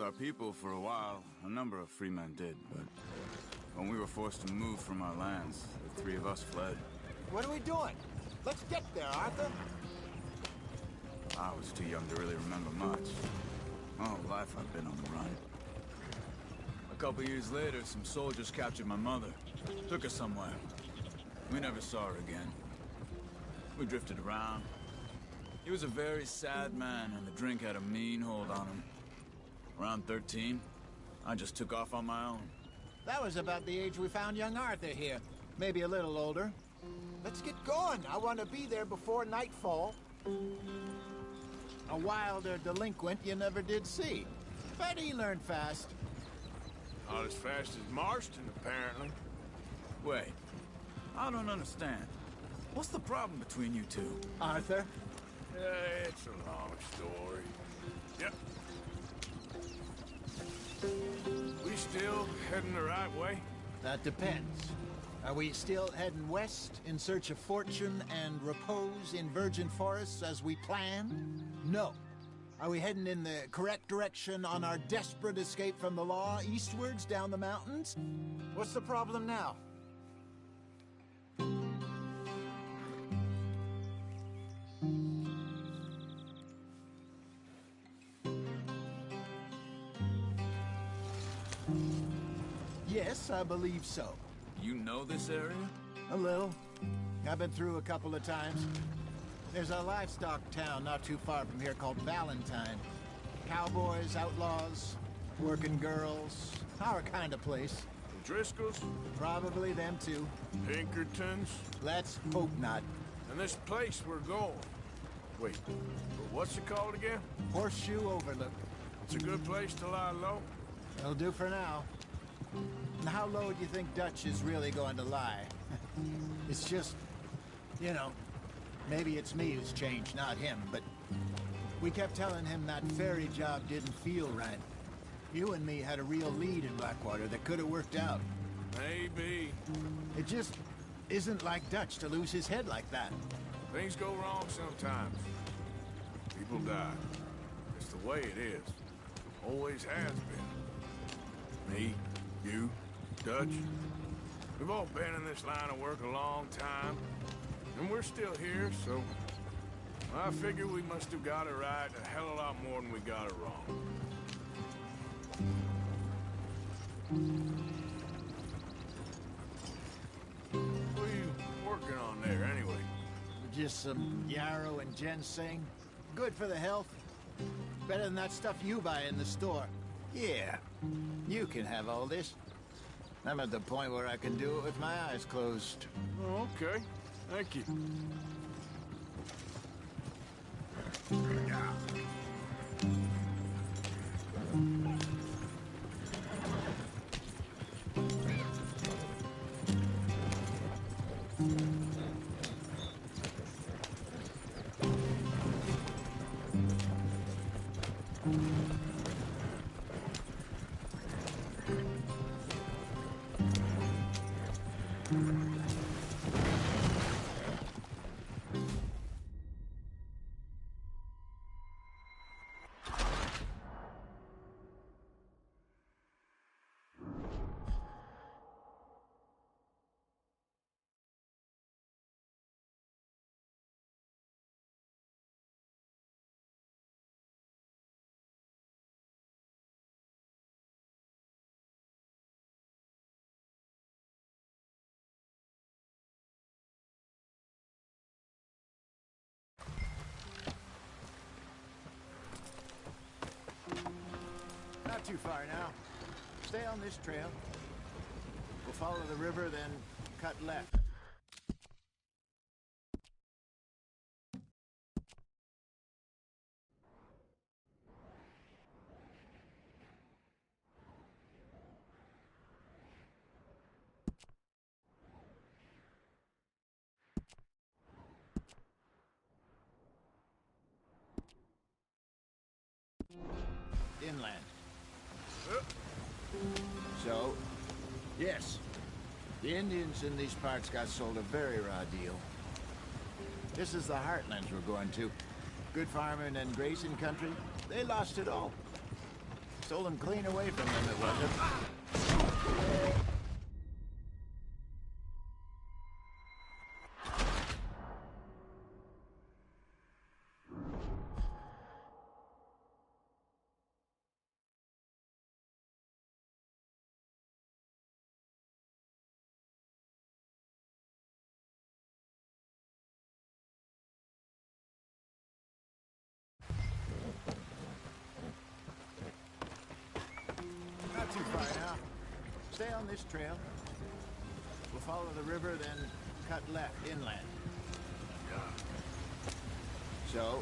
our people for a while. A number of free men did, but when we were forced to move from our lands, the three of us fled. What are we doing? Let's get there, Arthur. I was too young to really remember much. My whole life I've been on the run. A couple years later, some soldiers captured my mother. Took her somewhere. We never saw her again. We drifted around. He was a very sad man, and the drink had a mean hold on him. Around 13, I just took off on my own. That was about the age we found young Arthur here. Maybe a little older. Let's get going. I want to be there before nightfall. A wilder delinquent you never did see. But he learned fast. Not as fast as Marston, apparently. Wait, I don't understand. What's the problem between you two? Arthur? It's a long story. Yep. We still heading the right way? That depends. Are we still heading west in search of fortune and repose in virgin forests as we planned? No. Are we heading in the correct direction on our desperate escape from the law eastwards down the mountains? What's the problem now? Yes, I believe so. You know this area? A little. I've been through a couple of times. There's a livestock town not too far from here called Valentine. Cowboys, outlaws, working girls, our kind of place. The Driscolls? Probably them too. Pinkertons? Let's hope not. And this place we're going. Wait, what's it called again? Horseshoe Overlook. It's a good place to lie low? It'll do for now. And how low do you think Dutch is really going to lie? It's just, you know, maybe it's me who's changed, not him, but we kept telling him that ferry job didn't feel right. You and me had a real lead in Blackwater that could have worked out. Maybe. It just isn't like Dutch to lose his head like that. Things go wrong sometimes. People die. It's the way it is. Always has been. Me, you, Dutch. We've all been in this line of work a long time. And we're still here, so I figure we must have got it right a hell of a lot more than we got it wrong. What are you working on there, anyway? Just some yarrow and ginseng. Good for the health. Better than that stuff you buy in the store. Yeah, you can have all this. I'm at the point where I can do it with my eyes closed. Oh, okay. Thank you. Not too far now. Stay on this trail. We'll follow the river, then cut left. Inland. So, yes, the Indians in these parts got sold a very raw deal. This is the heartlands we're going to. Good farming and grazing country. They lost it all. Stole them clean away from them, it wasn't. Not too far now. Stay on this trail. We'll follow the river, then cut left inland. So,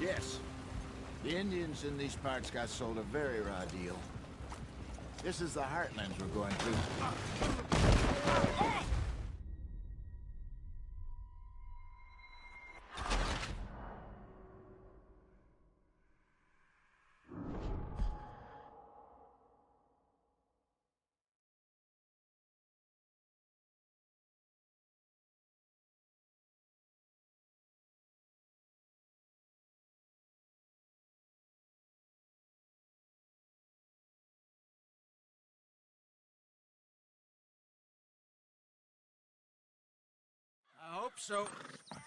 yes, the Indians in these parts got sold a very raw deal. This is the heartlands we're going through. I hope so.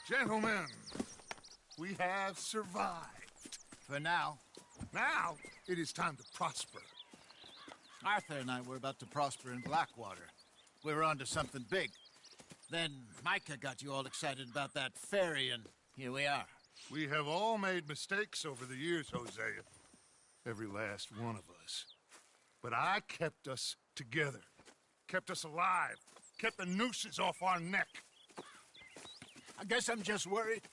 Gentlemen, we have survived. For now. Now, it is time to prosper. Arthur and I were about to prosper in Blackwater. We were onto something big. Then Micah got you all excited about that ferry, and here we are. We have all made mistakes over the years, Hosea. Every last one of us. But I kept us together. Kept us alive. Kept the nooses off our neck. I guess I'm just worried.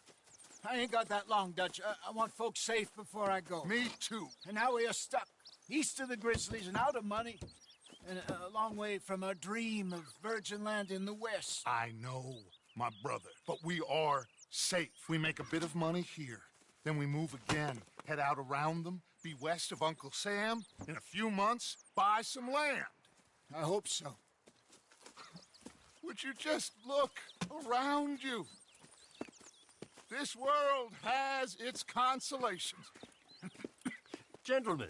I ain't got that long, Dutch. I want folks safe before I go. Me too. And now we are stuck, east of the Grizzlies and out of money, and a long way from our dream of virgin land in the west. I know, my brother, but we are safe. We make a bit of money here, then we move again, head out around them, be west of Uncle Sam, in a few months, buy some land. I hope so. Would you just look around you? This world has its consolations. Gentlemen,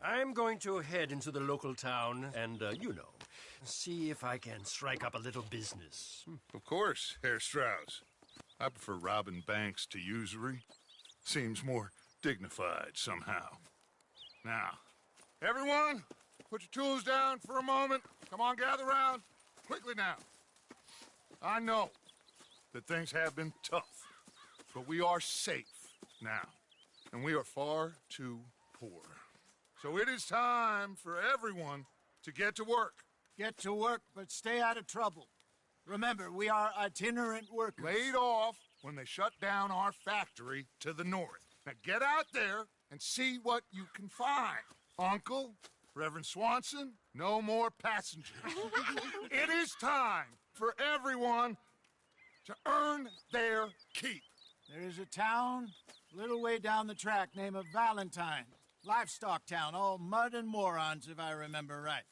I'm going to head into the local town and, see if I can strike up a little business. Of course, Rsrsrs. I prefer robbing banks to usury. Seems more dignified somehow. Now, everyone, put your tools down for a moment. Come on, gather round. Quickly now. I know that things have been tough, but we are safe now, and we are far too poor. So it is time for everyone to get to work. Get to work, but stay out of trouble. Remember, we are itinerant workers. Laid off when they shut down our factory to the north. Now get out there and see what you can find. Uncle, Reverend Swanson, no more passengers. It is time for everyone to earn their keep. There is a town a little way down the track named Valentine. Livestock town, all mud and morons, if I remember right.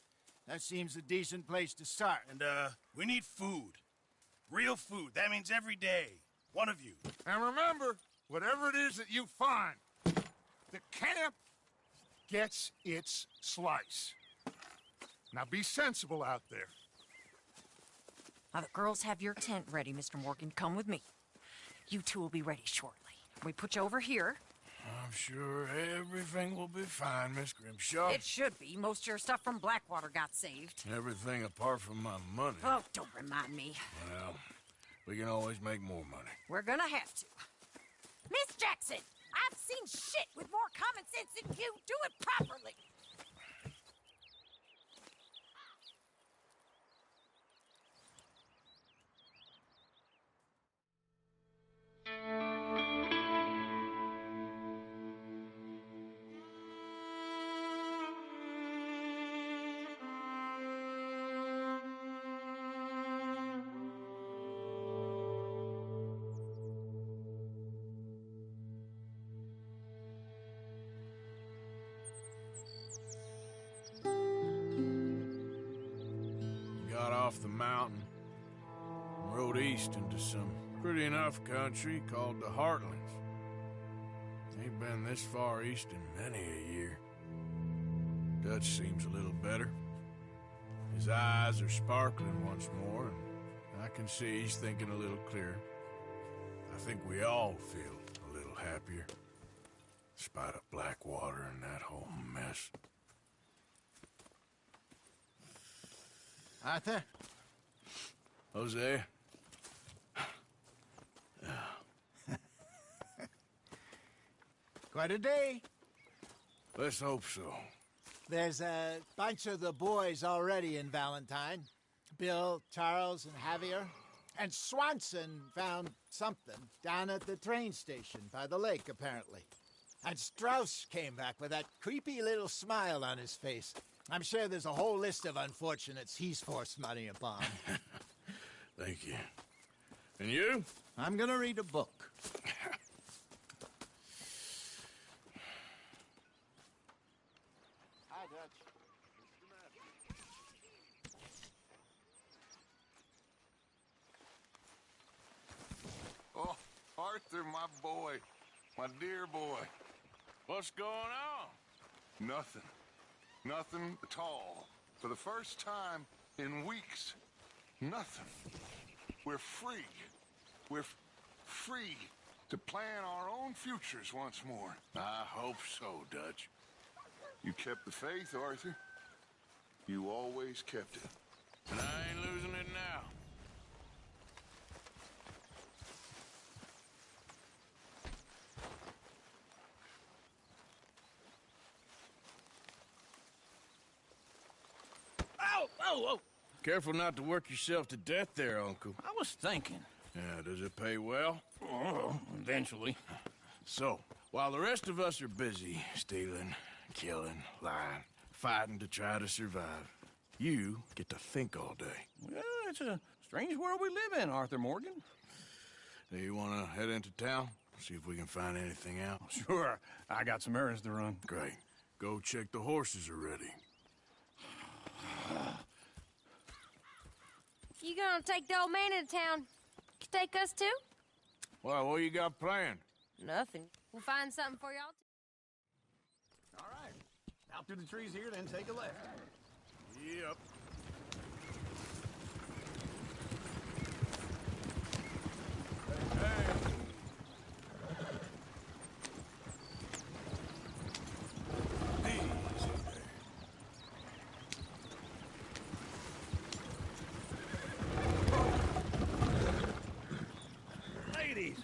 That seems a decent place to start. And, we need food. Real food. That means every day. One of you. And remember, whatever it is that you find, the camp gets its slice. Now be sensible out there. Now, the girls have your tent ready, Mr. Morgan. Come with me. You two will be ready shortly. We put you over here. I'm sure everything will be fine, Miss Grimshaw. It should be. Most of your stuff from Blackwater got saved. Everything apart from my money. Oh, don't remind me. Well, we can always make more money. We're gonna have to. Miss Jackson, I've seen shit with more common sense than you. Do it properly. Got off the mountain and rode east into some pretty enough country called the Heartlands. Ain't been this far east in many a year. Dutch seems a little better. His eyes are sparkling once more, and I can see he's thinking a little clearer. I think we all feel a little happier, despite of Blackwater and that whole mess. Arthur? Jose? Quite a day. Let's hope so. There's a bunch of the boys already in Valentine. Bill, Charles, and Javier. And Swanson found something down at the train station by the lake, apparently. And Strauss came back with that creepy little smile on his face. I'm sure there's a whole list of unfortunates he's forced money upon. Thank you. And you? I'm gonna read a book. Hi, Dutch. Oh, Arthur, my boy. My dear boy. What's going on? Nothing. Nothing at all. For the first time in weeks. Nothing. We're free. We're free to plan our own futures once more. I hope so, Dutch. You kept the faith, Arthur. You always kept it. And I ain't losing it now. Ow! Oh, oh! Careful not to work yourself to death there, Uncle. I was thinking. Yeah, does it pay well? Oh, eventually. So, while the rest of us are busy stealing, killing, lying, fighting to try to survive, you get to think all day. Well, it's a strange world we live in, Arthur Morgan. Do you want to head into town? See if we can find anything out? Sure. I got some errands to run. Great. Go check the horses are ready. You gonna take the old man into town? Take us too? Well, what you got planned? Nothing. We'll find something for y'all. All right. Out through the trees here, then take a left. Yep. Ladies,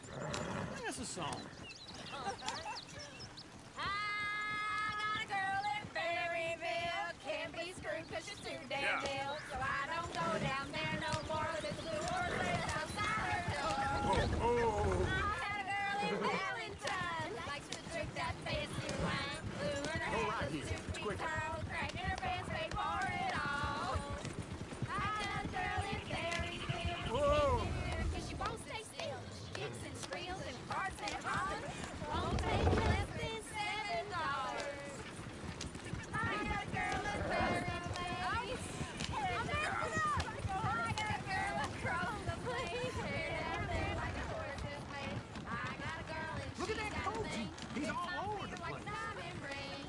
sing us a song. I got a girl in Berryville. Can't be screwed 'cause she's too damn ill. So I don't go down there no more. There's a blue horse right outside her door. I had a girl in Valentine. Likes to drink that fancy wine. Blue in her hair, right here. two It's feet quicker. tall, cracking her pants, paid for it all. I got a girl in Berryville. Whoa. 'Cause she won't stay still. She kicks and squeals and farts and hollers. Won't take less than $7. I got a girl in Berryville. I'm messing up. I got a girl across the place. Hair down there like a horse's face. I got a girl and Look at she that got a coach. thing. He's Makes all my over feel the like a place. diamond ring.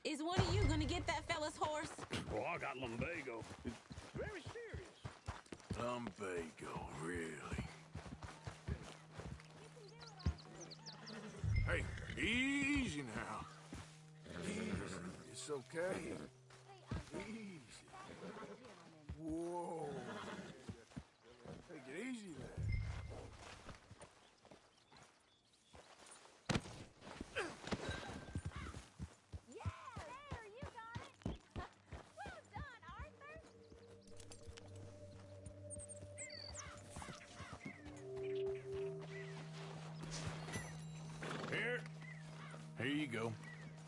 Is one of you gonna get that fella's horse? Oh, I got lumbago. Very serious. Lumbago, really? Hey, easy now. Easy. It's okay. Easy. Whoa. Take it easy there. There, you got it. Well done, Arthur. Here you go.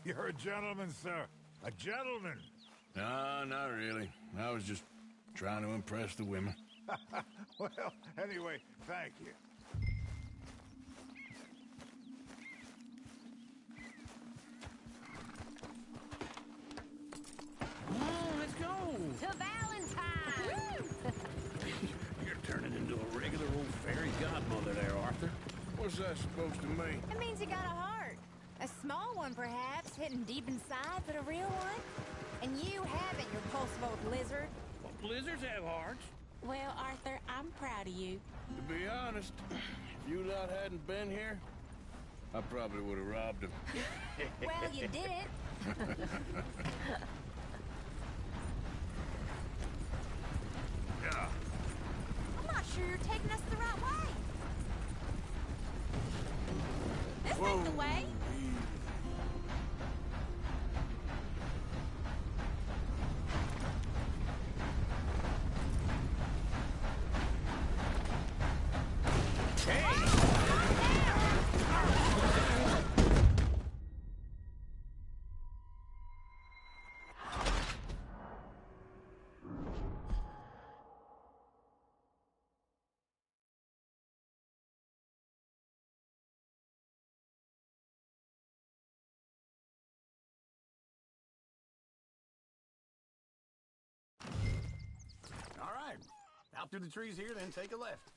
You're a gentleman, sir. A gentleman. No, not really. I was just trying to impress the women. Well, anyway, thank you. Let's go. To Valentine. You're turning into a regular old fairy godmother. What's that supposed to mean? It means you got a heart. A small one, perhaps, hidden deep inside, but a real one. And you haven't, you pulse old lizard. Well, lizards have hearts. Well, Arthur, I'm proud of you. To be honest, if you lot hadn't been here, I probably would have robbed him. Well, you didn't. Yeah. I'm not sure you're taking us the right way. This ain't the way. All right. Out through the trees here, then take a left.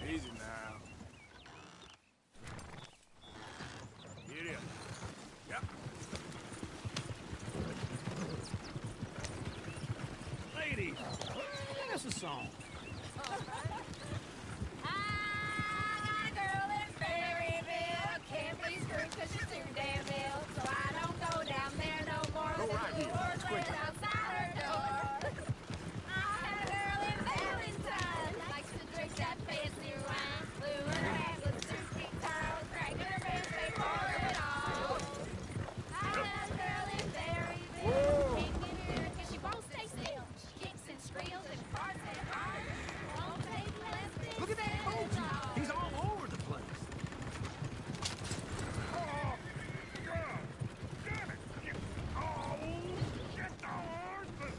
Easy now. Get in. Yep. Ladies, sing us a song. I got a girl in Berryville. Can't please her 'cause she's too damn ill. So I don't go down there no more. Go right here. It's quicker. Outside her door. I had a girl in Valentine. Likes to drink that fancy wine. Blew her ass with 2 feet tall. Cracking her ribs before it all. I had a girl in Berryville. Can't get her 'cause she won't stay still. She kicks and squeals and farts and hollers. Won't take less than Look at that coach. $7. He's all over the place. Oh, God! Damn it! Oh, get the horses!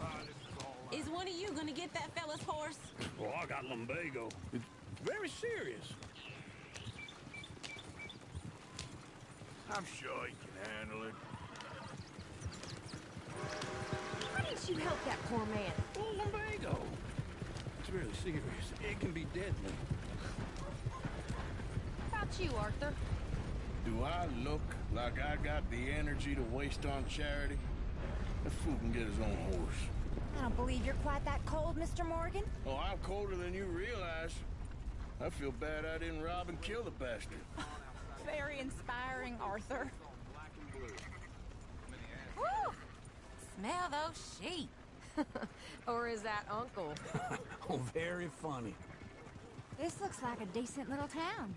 Ah, this is all right. Is one of you gonna get that fella's horse? Oh, I got lumbago. It's very serious. I'm sure you can handle it. Why didn't you help that poor man? Oh, lumbago. It's really serious. It can be deadly. How about you, Arthur? Do I look like I got the energy to waste on charity? That fool can get his own horse. I don't believe you're quite that cold, Mr. Morgan. Oh, I'm colder than you realize. I feel bad I didn't rob and kill the bastard. Very inspiring, Arthur. Woo! Smell those sheep. Or is that Uncle? Oh, very funny. This looks like a decent little town.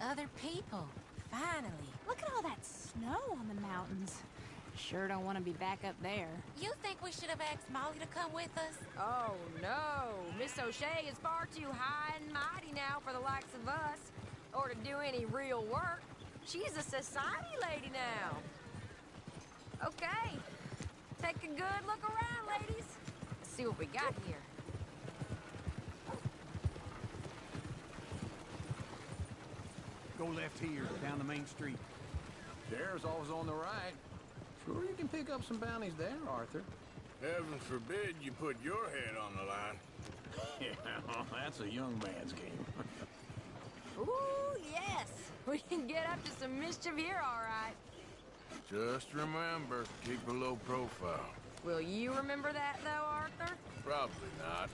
Other people. Finally. Look at all that snow on the mountains. Sure don't want to be back up there. You think we should have asked Molly to come with us? Oh, no. Miss O'Shea is far too high and mighty now for the likes of us, or to do any real work. She's a society lady now. Okay. Take a good look around, ladies. Let's see what we got here. Go left here, down the main street. There's always on the right. Sure you can pick up some bounties there, Arthur. Heaven forbid you put your head on the line. Yeah, that's a young man's game. Ooh, yes. We can get up to some mischief here, all right. Just remember, keep a low profile. Will you remember that, though, Arthur? Probably not.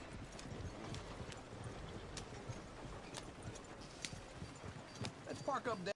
Let's park up there.